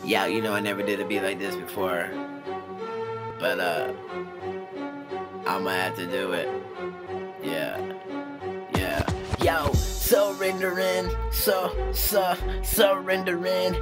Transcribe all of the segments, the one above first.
Yeah, you know I never did a beat like this before, but I'ma have to do it. Yeah, yeah. Yo, surrendering, surrendering, SURREND, surrendering,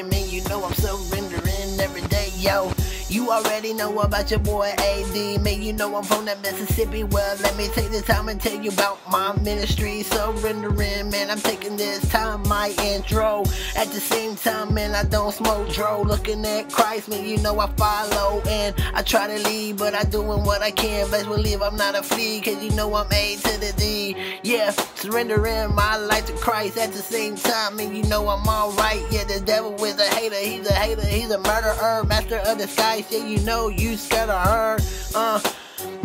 man, you know I'm surrendering every day, yo. You already know about your boy AD, man, you know I'm from that Mississippi. Well, let me take this time and tell you about my ministry, surrendering, man, I'm taking this time, my intro. At the same time, man, I don't smoke dro, looking at Christ, man, you know I follow, and I try to lead, but I doing what I can, best believe I'm not a flea, cause you know I'm A to the D, yeah, surrendering my life to Christ at the same time, and you know I'm alright, yeah, the devil is a hater, he's a murderer, master of the skies, yeah, you know you scared of her,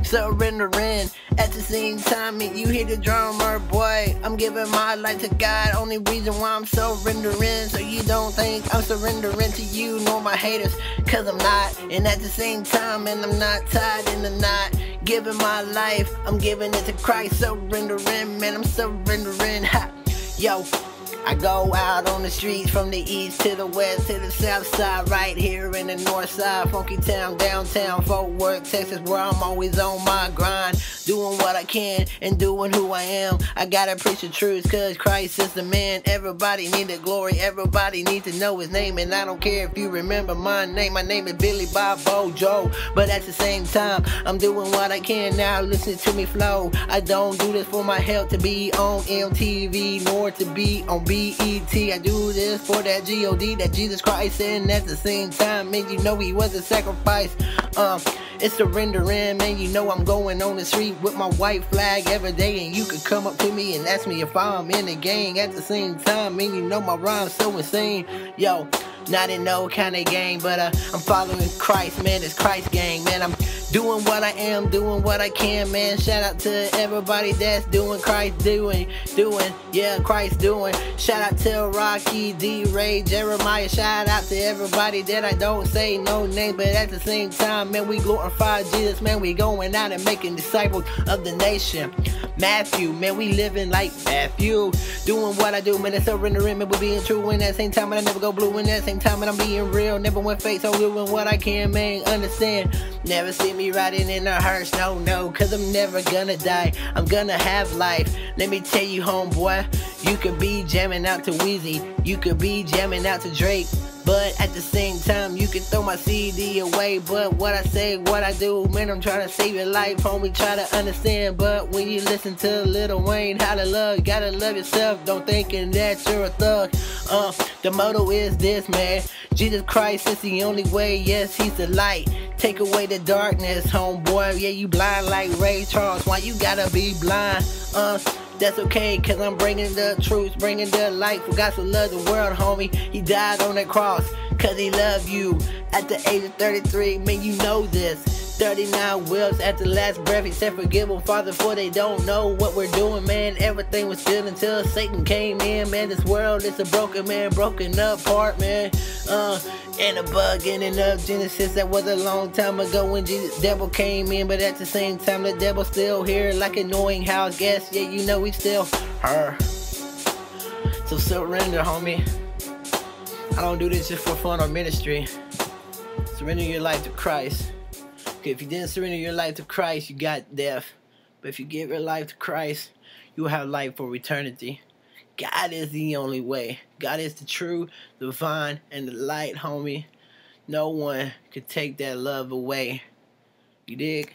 surrendering at the same time, and you hear the drummer, boy, I'm giving my life to God, only reason why I'm surrendering, so you don't think I'm surrendering to you, nor my haters, cause I'm not, and at the same time, and I'm not tied in the knot, giving my life, I'm giving it to Christ, surrendering, man, I'm surrendering, ha, yo. I go out on the streets from the east to the west to the south side, right here in the north side, funky town, downtown, Fort Worth, Texas, where I'm always on my grind, doing what I can and doing who I am. I gotta preach the truth cause Christ is the man. Everybody need the glory, everybody need to know his name, and I don't care if you remember my name is Billy Bob Joe, but at the same time, I'm doing what I can now, listen to me flow. I don't do this for my health to be on MTV, nor to be on BET. I do this for that God, that Jesus Christ, and at the same time, man, you know he was a sacrifice. It's surrendering, man, you know I'm going on the street with my white flag every day, and you can come up to me and ask me if I'm in the gang at the same time, man, you know my rhyme's so insane, yo. Not in no kind of gang, but I'm following Christ, man, it's Christ gang, man, I'm doing what I am, doing what I can, man, shout out to everybody that's doing Christ doing, yeah, Christ doing, shout out to Rocky, D-Ray, Jeremiah, shout out to everybody that I don't say no name, but at the same time, man, we glorify Jesus, man, we going out and making disciples of the nation. Matthew, man, we living like Matthew, doing what I do, man, it's surrendering, man, we being true, and at the same time, and I never go blue, and at the same time, and I'm being real, never went fake, so doing what I can, man, understand, never see me riding in a hearse, no, cause I'm never gonna die, I'm gonna have life. Let me tell you, homeboy, you could be jamming out to Weezy, you could be jamming out to Drake, but at the same time, you can throw my CD away. But what I say, what I do, man, I'm trying to save your life, homie, try to understand. But when you listen to Lil Wayne, how to love, gotta love yourself, don't thinking that you're a thug. The motto is this, man, Jesus Christ is the only way, yes, he's the light. Take away the darkness, homeboy, yeah, you blind like Ray Charles, why you gotta be blind? That's okay, cause I'm bringing the truth, bringing the light, for God so loved the world, homie, he died on that cross, cause he loved you, at the age of 33, man, you know this, 39 wheels at the last breath, he said forgive them, Father, for they don't know what we're doing, man, everything was still until Satan came in, man, this world is a broken man, broken apart, man, and a bug in and of Genesis, that was a long time ago when Jesus, devil came in, but at the same time, the devil's still here, like annoying house guest, yeah, you know we still her, so surrender, homie, I don't do this just for fun or ministry, surrender your life to Christ. Okay, if you didn't surrender your life to Christ, you got death. But if you give your life to Christ, you will have life for eternity. God is the only way. God is the true, the vine, and the light, homie. No one could take that love away. You dig?